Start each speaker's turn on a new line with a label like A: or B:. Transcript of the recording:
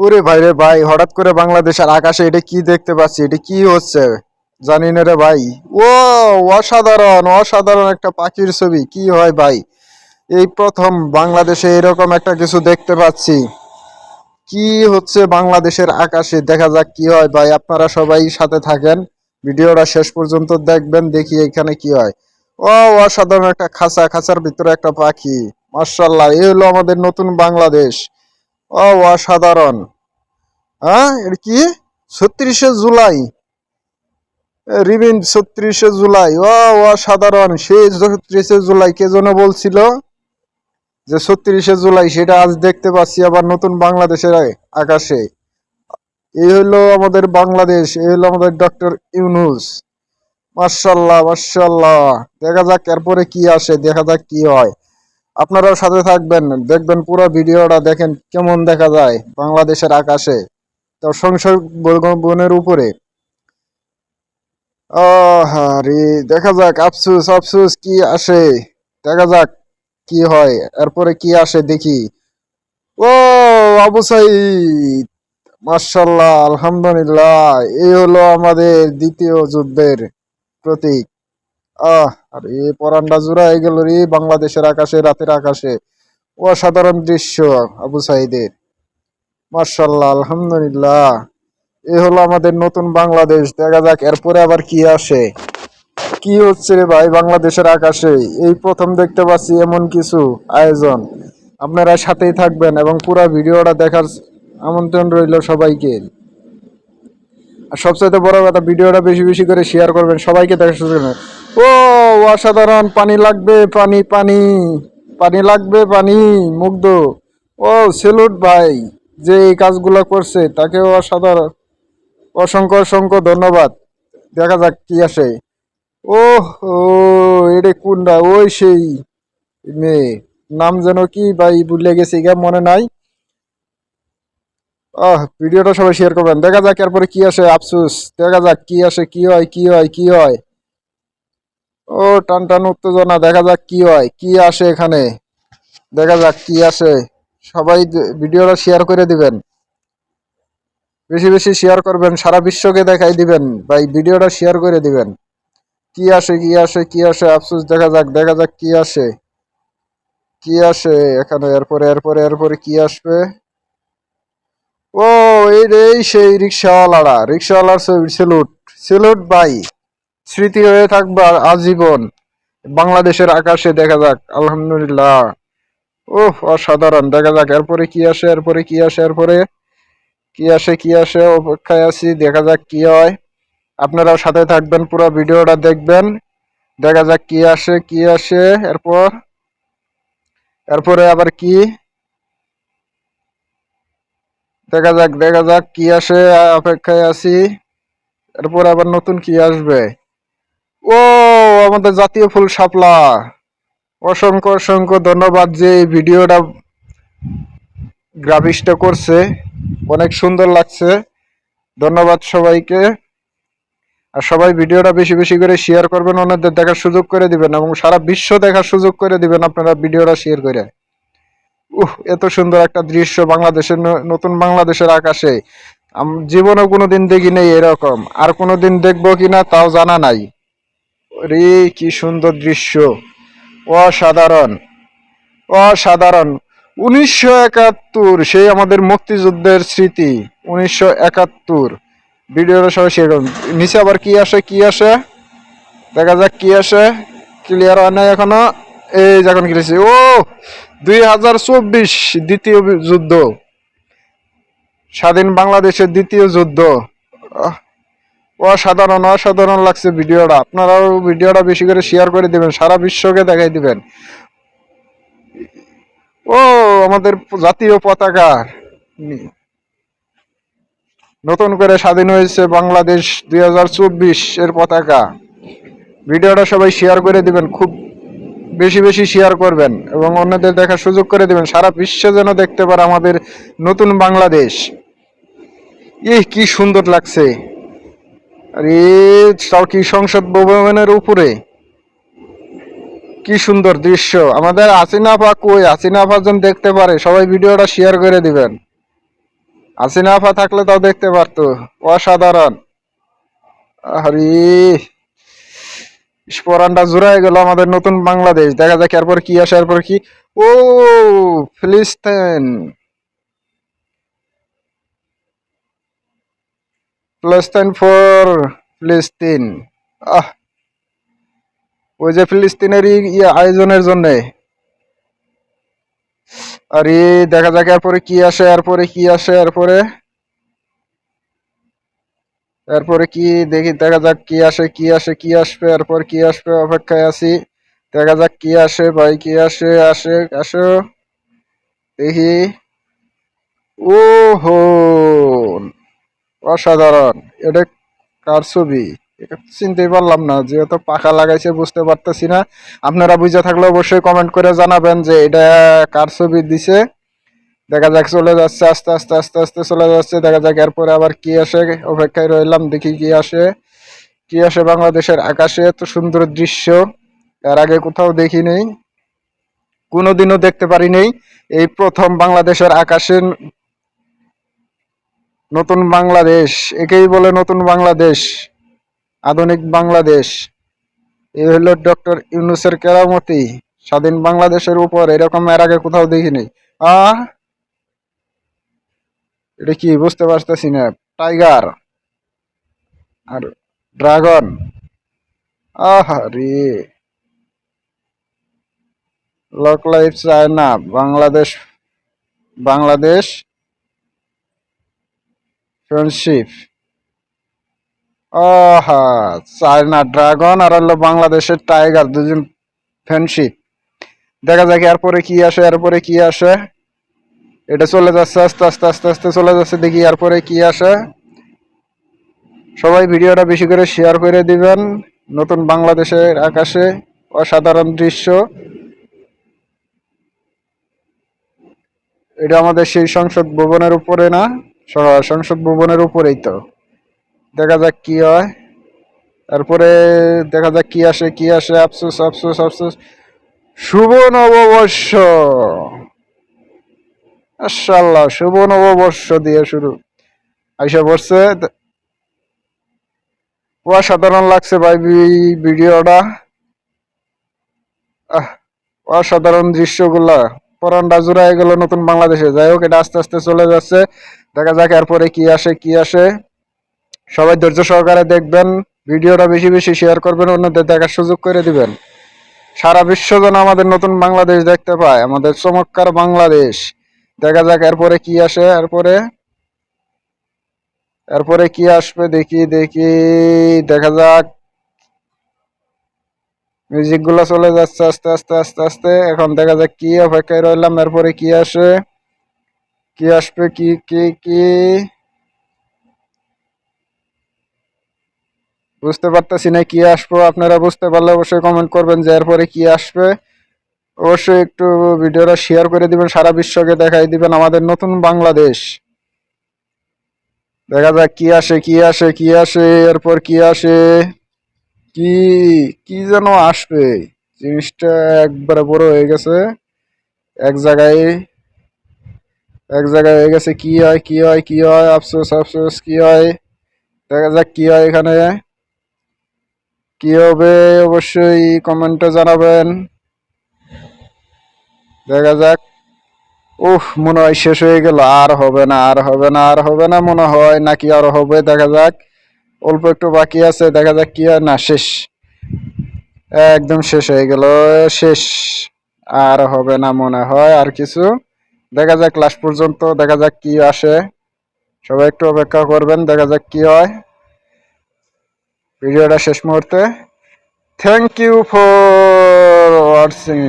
A: ওরে ভাই রে ভাই, হঠাৎ করে বাংলাদেশের আকাশে এটা কি দেখতে পাচ্ছি? এটা কি হচ্ছে জানি না রে ভাই। ও, অসাধারণ অসাধারণ একটা পাখির ছবি। কি হয় ভাই, এই প্রথম বাংলাদেশে এরকম একটা কিছু দেখতে পাচ্ছি। কি হচ্ছে বাংলাদেশের আকাশে, দেখা যাক কি হয় ভাই। আপনারা সবাই সাথে থাকেন, ভিডিওটা শেষ পর্যন্ত দেখবেন, দেখি এখানে কি হয়। ও, অসাধারণ একটা খাঁচা, খাঁচার ভিতরে একটা পাখি। মার্শাল্লাহ, এই হলো আমাদের নতুন বাংলাদেশ। ও, অসাধারণ। হ্যাঁ, এটা কি? 36শে জুলাই, রিবিন 36শে জুলাই। ও, অসাধারণ। সেই 36শে জুলাই কে যেন বলছিল যে 36শে জুলাই, সেটা আজ দেখতে পাচ্ছি আবার নতুন বাংলাদেশের আকাশে। এই হলো আমাদের বাংলাদেশ, এই হলো আমাদের ডক্টর ইউনূস। মার্শাল্লাহ মার্শাল্লাহ। দেখা যাক এরপরে কি আসে, দেখা যাক কি হয়। আপনারাও সাথে থাকবেন, দেখবেন পুরো ভিডিওটা, দেখেন কেমন দেখা যায় বাংলাদেশের আকাশে, তার সংসদ বনের উপরে। আরে দেখা যাক, আফসুস আফসুস কি আসে, দেখা যাক কি হয়, এরপরে কি আসে দেখি। ও, আবু সাইদ। মার্শাল্লাহ, আলহামদুলিল্লাহ। এই হলো আমাদের দ্বিতীয় যুদ্ধের প্রতীক। আরে পরানটা জোড়া হয়ে গেল রে, বাংলাদেশের আকাশে, রাতের আকাশে। অসাধারণ দৃশ্য আবু সাইদের। মার্শাল্লাহ, আলহামদুলিল্লাহ। এই হলো আমাদের নতুন বাংলাদেশ। দেখা যাক এরপরে আবার কি আসে। কি হচ্ছে রে ভাই বাংলাদেশের আকাশে, এই প্রথম দেখতে পাচ্ছি এমন কিছু আয়োজন। আপনারা সাথেই থাকবেন এবং পুরো ভিডিওটা দেখার আমন্ত্রণ রইল সবাইকে। আর সবচাইতে বড় কথা, ভিডিওটা বেশি বেশি করে শেয়ার করবেন, সবাইকে দেখার সুযোগ করবেন। ও, অসাধারণ। পানি লাগবে, পানি পানি, পানি লাগবে, পানি। মুগ্ধ। ও, সেলুট ভাই, যে এই কাজগুলো করছে তাকেও অসাধারণ, অসংখ্য অসংখ্য ধন্যবাদ। দেখা যাক কি আসে। ও, ও, এটা কোনটা? ওই সেই মেয়ে, নাম যেন কি ভাই ভুলে গেছি, গা মনে নাই। ভিডিওটা সবাই শেয়ার করবেন, দেখা যাক এরপরে কি আসে। আফসুস, দেখা যাক কি আসে, কি হয় কি হয় কি হয়। ও, টান টান উত্তেজনা, দেখা যাক কি হয় কি আসে এখানে, দেখা যাক কি আসে। সবাই ভিডিওটা শেয়ার করে দিবেন, বেশি বেশি শেয়ার করবেন, সারা বিশ্বকে দেখাই দিবেন ভাই, ভিডিওটা শেয়ার করে দিবেন। কি আসে কি আসে কি আসে, আফসোস। দেখা যাক দেখা যাক কি আসে, কি আসে এখানে। এরপরে এরপরে এরপরে কি আসবে? ও, এই রে, এই সেই রিক্সাওয়ালারা, রিক্সাওয়ালার সেলুট, সেলুট ভাই। স্মৃতি হয়ে থাকবে আজীবন বাংলাদেশের আকাশে। দেখা যাক, আলহামদুলিল্লাহ। ওহ, অসাধারণ। দেখা যাক এরপরে কি আসে, এরপরে কি আসে, এরপরে কি আসে, কি আসে, অপেক্ষায় আছি, দেখা যাক কি হয়। আপনারাও সাথে থাকবেন, পুরো ভিডিওটা দেখবেন, দেখা যাক কি আসে কি আসে। এরপর এরপরে আবার কি, দেখা যাক দেখা যাক কি আসে, অপেক্ষায় আছি। এরপর আবার নতুন কি আসবে? ও, আমাদের জাতীয় ফুল শাপলা। অসংখ্য অসংখ্য ধন্যবাদ যে এই ভিডিওটা গ্রাফিক্সটা করছে, অনেক সুন্দর লাগছে। ধন্যবাদ সবাইকে। আর সবাই ভিডিওটা বেশি বেশি করে শেয়ার করবেন, অন্যদের দেখার সুযোগ করে দিবেন এবং সারা বিশ্ব দেখার সুযোগ করে দিবেন আপনারা ভিডিওটা শেয়ার করে। এত সুন্দর একটা দৃশ্য বাংলাদেশের, নতুন বাংলাদেশের আকাশে জীবনেও কোনোদিন দেখি নেই এরকম, আর কোনোদিন দেখবো কিনা তাও জানা নাই। রে, কি সুন্দর দৃশ্য, অসাধারণ অসাধারণ। 1971, সেই আমাদের মুক্তিযুদ্ধের স্মৃতি। 1971। ভিডিওটা সবাই শেয়ার করুন। নিচে আবার কি আসে কি আসে, দেখা যাক কি আসে। ক্লিয়ার হয় নাই এখনো, এই যখন কিনেছি। ও, 2024 দ্বিতীয় যুদ্ধ, স্বাধীন বাংলাদেশের দ্বিতীয় যুদ্ধ। অসাধারণ অসাধারণ লাগছে ভিডিওটা। আপনারাও ভিডিওটা বেশি করে শেয়ার করে দিবেন, সারা বিশ্বকে দেখাই দিবেন। ও, আমাদের জাতীয় পতাকা, নতুন করে স্বাধীন হয়েছে বাংলাদেশ, 2024 এর পতাকা। ভিডিওটা সবাই শেয়ার করে দিবেন, খুব বেশি বেশি শেয়ার করবেন এবং অন্যদের দেখার সুযোগ করে দিবেন, সারা বিশ্ব যেন দেখতে পারে আমাদের নতুন বাংলাদেশ। কি সুন্দর লাগছে। আরে, তাও কি সংসদ ভবনের উপরে, কি সুন্দর দৃশ্য। আমাদের হাসিনা আপা কই? হাসিনা আপা যেন দেখতে পারে, সবাই ভিডিওটা শেয়ার করে দিবেন। হাসিনা আপা থাকলে তাও দেখতে পারতো। অসাধারণ। আরে পরানটা জুড়াই গেল আমাদের নতুন বাংলাদেশ। দেখা যাক এরপর কি আসে, এরপর কি। ও ফিলিস্তিন, ফিলিস্তিন ফর ফিলিস্তিন। আহ, ওই যে ফিলিস্তিনেরই আয়োজনের জন্য। আরে দেখা যাক এরপরে কি আসে, এরপরে কি আসে, এরপরে এরপরে কি দেখি, দেখা যাক কি আসে, কি আসে, কি আসবে, এরপর কি আসবে, অপেক্ষায় আছি। দেখা যাক কি আসে ভাই, কি আসে, আসে আসো দেখি। ও হো, অসাধারণ। এটা কার ছবি? এটা চিনতেই পারলাম না, যেহেতু পাখা লাগাইছে বুঝতে পারতেছি না। আপনারা বুঝে থাকলে অবশ্যই কমেন্ট করে জানাবেন যে এটা কার ছবি দিছে। দেখা যাক, চলে যাচ্ছে আস্তে আস্তে আস্তে আস্তে চলে যাচ্ছে। দেখা যাক এরপরে আবার কি আসে, অপেক্ষায় রইলাম দেখি কি আসে। কি আসে বাংলাদেশের আকাশে, এত সুন্দর দৃশ্য এর আগে কোথাও দেখি নেই, কোনোদিনও দেখতে পারি নেই। এই প্রথম বাংলাদেশের আকাশে নতুন বাংলাদেশ, একেই বলে নতুন বাংলাদেশ, আধুনিক বাংলাদেশ। এই হলো ডক্টর ইউনূসের কেরামতি। স্বাধীন বাংলাদেশের উপর এরকম এর আগে কোথাও দেখিনি। আহ, এটা কি বুঝতে পারতেছি না। টাইগার আর ড্রাগন। আহা রে, lock life China, Bangladesh, Bangladesh friendship. আহা, চায়না ড্রাগন আর হলো বাংলাদেশের টাইগার, দুজন ফ্রেন্ডশিপ। দেখা যাক এরপরে কি আসে, এরপরে কি আসে। এটা চলে যাচ্ছে আস্তে আস্তে আস্তে আস্তে চলে যাচ্ছে, দেখি এরপরে কি আসে। সবাই ভিডিওটা বেশি করে শেয়ার করে দিবেন। নতুন বাংলাদেশের আকাশে অসাধারণ দৃশ্য। এটা আমাদের সেই সংসদ ভবনের উপরে না? সংসদ ভবনের উপরেই তো। দেখা যাক কি হয়, তারপরে দেখা যাক কি আসে, কি আসে। আফসোস আফসোস আফসোস, শুভ নববর্ষ। মাশাআল্লাহ, শুভ নববর্ষ দিয়ে শুরু আইসা পড়ছে। অসাধারণ লাগছে ভাই ভিডিওটা। আহ, অসাধারণ দৃশ্যগুলা, পরানটা জুড়াই গেল নতুন বাংলাদেশে। যাই হোক, এটা আস্তে আস্তে চলে যাচ্ছে। দেখা যাক এরপরে কি আসে, কি আসে। সবাই ধৈর্য সহকারে দেখবেন, ভিডিওটা বেশি বেশি শেয়ার করবেন, অন্যদের দেখার সুযোগ করে দিবেন। সারা বিশ্ব যেন আমাদের নতুন বাংলাদেশ দেখতে পায়, আমাদের চমৎকার বাংলাদেশ। দেখা যাক এরপরে কি আসে, এরপরে এরপরে কি আসবে দেখি দেখি। দেখা যাক, মিউজিক গুলো চলে যাচ্ছে আস্তে আস্তে আস্তে আস্তে। এখন দেখা যাক কি, অপেক্ষায় রইলাম এরপরে কি আসে, কি আসবে, কি কি কি বুঝতে পারতেছি না কি আসবো। আপনারা বুঝতে পারলে অবশ্যই কমেন্ট করবেন যে এরপরে কি আসবে। অবশ্যই একটু ভিডিওটা শেয়ার করে দিবেন, সারা বিশ্বকে দেখাই দিবেন আমাদের নতুন বাংলাদেশ। দেখা যাক কি আসে, কি আসে, কি আসে, এরপর কি আসে। কি, কি যেন আসবে, জিনিসটা একবারে বড় হয়ে গেছে এক জায়গায়, এক জায়গায় হয়ে গেছে। কি হয়, কি হয়, কি হয়, আফসোস আফসোস, কি হয়। দেখা যাক কি হয় এখানে, কি হবে অবশ্যই কমেন্টে জানাবেন। দেখা যাক। উফ, মনে হয় শেষ হয়ে গেল, আর হবে না, আর হবে না, আর হবে না মনে হয়, নাকি আরো হবে। দেখা যাক, অল্প একটু বাকি আছে। দেখা যাক কি হয়। না, শেষ, একদম শেষ হয়ে গেল, শেষ। আর হবে না মনে হয় আর কিছু। দেখা যাক লাস্ট পর্যন্ত, দেখা যাক কি আসে। সবাই একটু অপেক্ষা করবেন, দেখা যাক কি হয় ভিডিওটা শেষ মুহূর্তে। Thank you for watching.